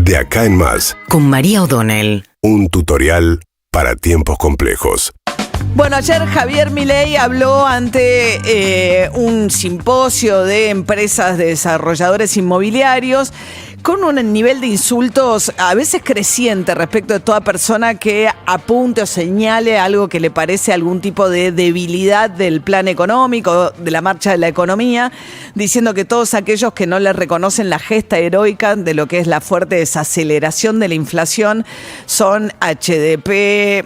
De acá en más. Con María O'Donnell. Un tutorial para tiempos complejos. Bueno, ayer Javier Milei habló ante un simposio de empresas de desarrolladores inmobiliarios con un nivel de insultos a veces creciente respecto de toda persona que apunte o señale algo que le parece algún tipo de debilidad del plan económico, de la marcha de la economía, diciendo que todos aquellos que no le reconocen la gesta heroica de lo que es la fuerte desaceleración de la inflación son HDP,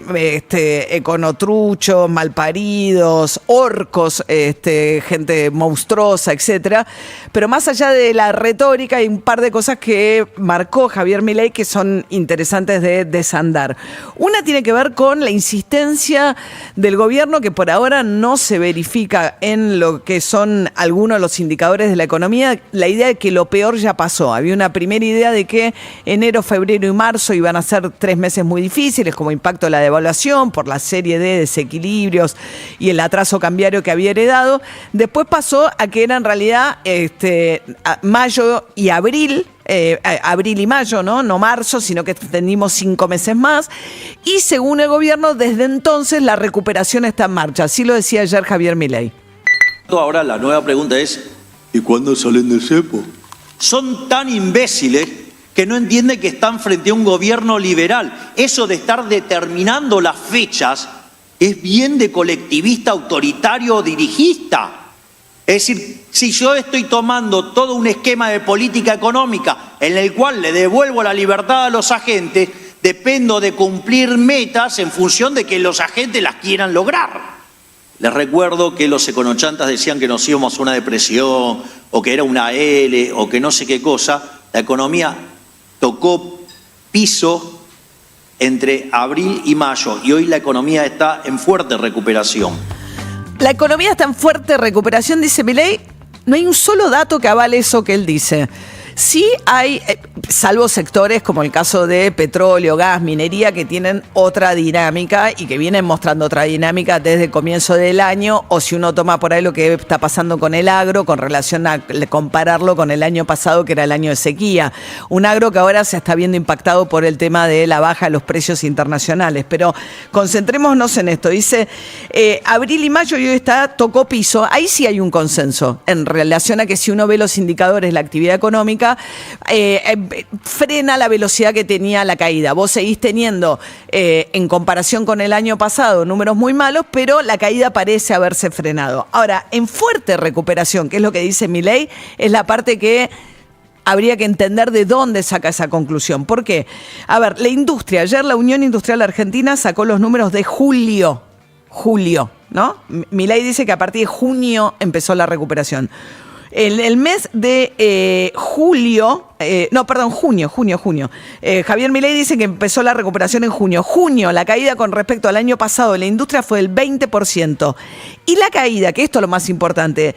econotruchos, malparidos, orcos, gente monstruosa, etcétera. Pero más allá de la retórica, hay un par de cosas que marcó Javier Milei que son interesantes de desandar. Una tiene que ver con la insistencia del gobierno que por ahora no se verifica en lo que son algunos de los indicadores de la economía, la idea de que lo peor ya pasó. Había una primera idea de que enero, febrero y marzo iban a ser 3 meses muy difíciles como impacto de la devaluación por la serie de desequilibrios y el atraso cambiario que había heredado. Después pasó a que era en realidad mayo y abril, abril y mayo, no marzo, sino que extendimos 5 meses más. Y según el gobierno, desde entonces la recuperación está en marcha. Así lo decía ayer Javier Milei. Ahora la nueva pregunta es, ¿y cuándo salen del cepo? Son tan imbéciles que no entienden que están frente a un gobierno liberal. Eso de estar determinando las fechas es bien de colectivista, autoritario o dirigista. Es decir, si yo estoy tomando todo un esquema de política económica en el cual le devuelvo la libertad a los agentes, dependo de cumplir metas en función de que los agentes las quieran lograr. Les recuerdo que los econochantas decían que nos íbamos a una depresión, o que era una L, o que no sé qué cosa. La economía tocó piso entre abril y mayo, y hoy la economía está en fuerte recuperación. La economía está en fuerte recuperación, dice Milei. No hay un solo dato que avale eso que él dice. Sí hay, salvo sectores como el caso de petróleo, gas, minería, que tienen otra dinámica y que vienen mostrando otra dinámica desde el comienzo del año, o si uno toma por ahí lo que está pasando con el agro con relación a compararlo con el año pasado, que era el año de sequía. Un agro que ahora se está viendo impactado por el tema de la baja de los precios internacionales. Pero concentrémonos en esto. Dice, abril y mayo y hoy tocó piso. Ahí sí hay un consenso en relación a que si uno ve los indicadores de la actividad económica, frena la velocidad que tenía la caída. Vos seguís teniendo, en comparación con el año pasado, números muy malos, pero la caída parece haberse frenado. Ahora, en fuerte recuperación, que es lo que dice Milei, es la parte que habría que entender de dónde saca esa conclusión. ¿Por qué? A ver, la industria. Ayer la Unión Industrial Argentina sacó los números de julio, ¿no? Milei dice que a partir de junio empezó la recuperación. El mes de junio. Javier Milei dice que empezó la recuperación en junio. Junio, la caída con respecto al año pasado de la industria fue del 20%. Y la caída, que esto es lo más importante,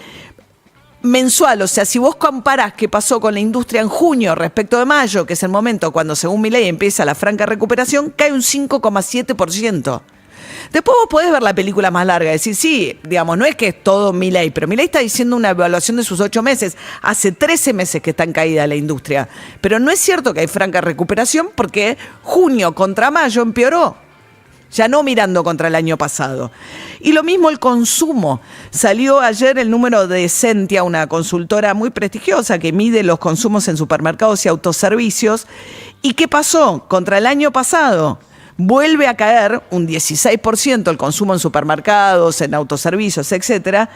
mensual, o sea, si vos comparás qué pasó con la industria en junio respecto de mayo, que es el momento cuando según Milei empieza la franca recuperación, cae un 5,7%. Después vos podés ver la película más larga y decir, sí, digamos, no es que es todo Milei, pero Milei está diciendo una evaluación de sus 8 meses. Hace 13 meses que está en caída la industria. Pero no es cierto que hay franca recuperación porque junio contra mayo empeoró. Ya no mirando contra el año pasado. Y lo mismo el consumo. Salió ayer el número de Sentia, una consultora muy prestigiosa que mide los consumos en supermercados y autoservicios. ¿Y qué pasó? Contra el año pasado vuelve a caer un 16% el consumo en supermercados, en autoservicios, etcétera.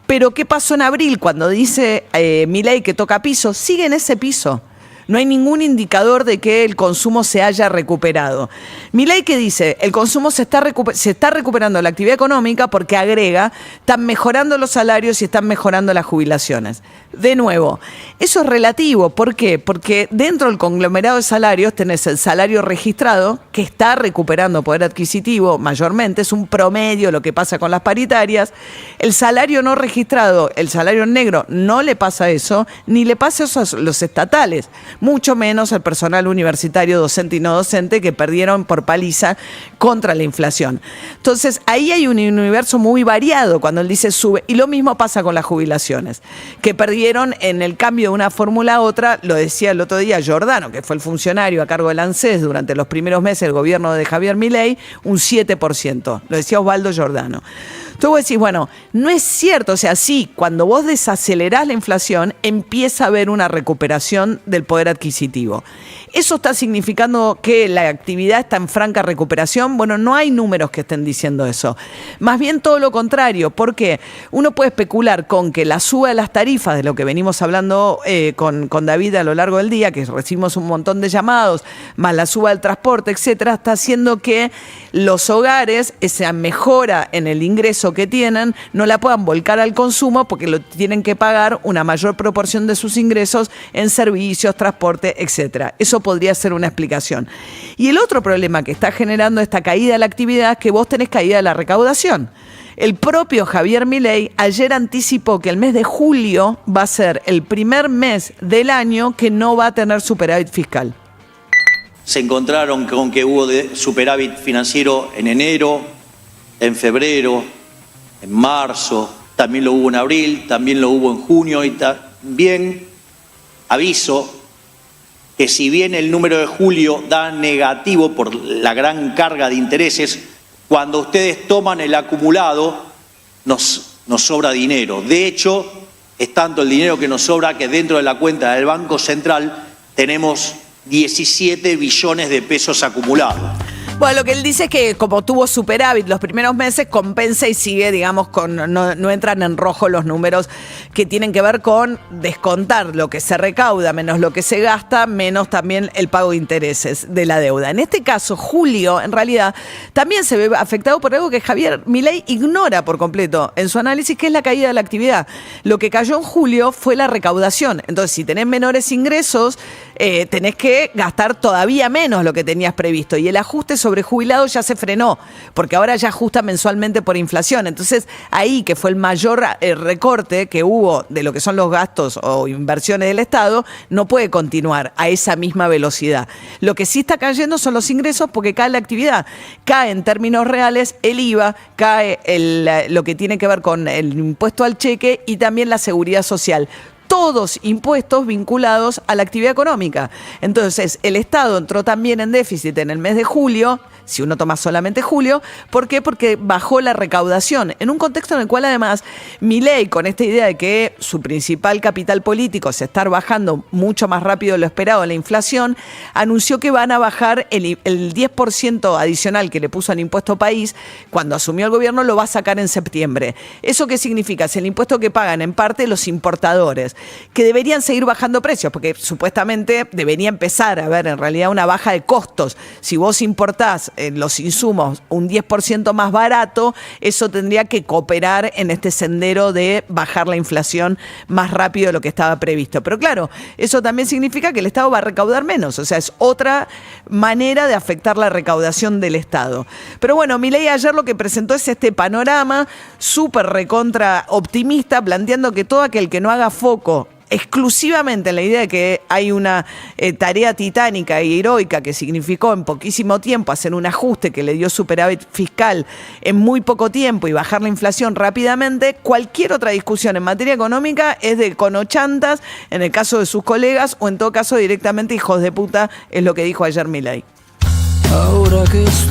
Pero ¿qué pasó en abril cuando dice Milei que toca piso? Sigue en ese piso. No hay ningún indicador de que el consumo se haya recuperado. Milei, ¿qué dice? El consumo se está recuperando la actividad económica porque agrega, están mejorando los salarios y están mejorando las jubilaciones. De nuevo, eso es relativo. ¿Por qué? Porque dentro del conglomerado de salarios tenés el salario registrado, que está recuperando poder adquisitivo mayormente, es un promedio lo que pasa con las paritarias. El salario no registrado, el salario negro, no le pasa eso, ni le pasa eso a los estatales. mucho menos el personal universitario, docente y no docente, que perdieron por paliza contra la inflación. Entonces, ahí hay un universo muy variado cuando él dice sube, y lo mismo pasa con las jubilaciones, que perdieron en el cambio de una fórmula a otra, lo decía el otro día Giordano, que fue el funcionario a cargo del ANSES durante los primeros meses del gobierno de Javier Milei, un 7%, lo decía Osvaldo Giordano. Entonces vos decís, bueno, no es cierto, o sea, sí, cuando vos desacelerás la inflación, empieza a haber una recuperación del poder adquisitivo. ¿Eso está significando que la actividad está en franca recuperación? Bueno, no hay números que estén diciendo eso. Más bien todo lo contrario, porque uno puede especular con que la suba de las tarifas, de lo que venimos hablando con David a lo largo del día, que recibimos un montón de llamados, más la suba del transporte, etcétera, está haciendo que los hogares, esa mejora en el ingreso que tienen, no la puedan volcar al consumo porque lo tienen que pagar una mayor proporción de sus ingresos en servicios, transporte, etcétera. Eso podría ser una explicación. Y el otro problema que está generando esta caída de la actividad es que vos tenés caída de la recaudación. El propio Javier Milei ayer anticipó que el mes de julio va a ser el primer mes del año que no va a tener superávit fiscal. Se encontraron con que hubo superávit financiero en enero, en febrero, en marzo, también lo hubo en abril, también lo hubo en junio y también aviso que si bien el número de julio da negativo por la gran carga de intereses, cuando ustedes toman el acumulado nos sobra dinero. De hecho, es tanto el dinero que nos sobra que dentro de la cuenta del Banco Central tenemos 17 billones de pesos acumulados. Bueno, lo que él dice es que como tuvo superávit los primeros meses, compensa y sigue, digamos, no entran en rojo los números que tienen que ver con descontar lo que se recauda, menos lo que se gasta, menos también el pago de intereses de la deuda. En este caso, julio, en realidad, también se ve afectado por algo que Javier Milei ignora por completo en su análisis, que es la caída de la actividad. Lo que cayó en julio fue la recaudación. Entonces, si tenés menores ingresos, tenés que gastar todavía menos lo que tenías previsto. Y el ajuste sobre jubilados ya se frenó, porque ahora ya ajusta mensualmente por inflación. Entonces, ahí que fue el mayor recorte que hubo de lo que son los gastos o inversiones del Estado, no puede continuar a esa misma velocidad. Lo que sí está cayendo son los ingresos porque cae la actividad. Cae en términos reales el IVA, cae lo que tiene que ver con el impuesto al cheque y también la seguridad social. Todos impuestos vinculados a la actividad económica. Entonces, el Estado entró también en déficit en el mes de julio, si uno toma solamente julio. ¿Por qué? Porque bajó la recaudación, en un contexto en el cual además Milei, con esta idea de que su principal capital político se está bajando mucho más rápido de lo esperado, la inflación, anunció que van a bajar el 10% adicional que le puso al impuesto país. Cuando asumió el gobierno lo va a sacar en septiembre. ¿Eso qué significa? Es el impuesto que pagan en parte los importadores, que deberían seguir bajando precios, porque supuestamente debería empezar a haber en realidad una baja de costos. Si vos importás los insumos un 10% más barato, eso tendría que cooperar en este sendero de bajar la inflación más rápido de lo que estaba previsto. Pero claro, eso también significa que el Estado va a recaudar menos, o sea, es otra manera de afectar la recaudación del Estado. Pero bueno, Milei ayer lo que presentó es este panorama súper recontra optimista, planteando que todo aquel que no haga foco exclusivamente en la idea de que hay una tarea titánica y heroica que significó en poquísimo tiempo hacer un ajuste que le dio superávit fiscal en muy poco tiempo y bajar la inflación rápidamente, cualquier otra discusión en materia económica es de conochantas, en el caso de sus colegas, o en todo caso directamente hijos de puta, es lo que dijo ayer Milei. Ahora que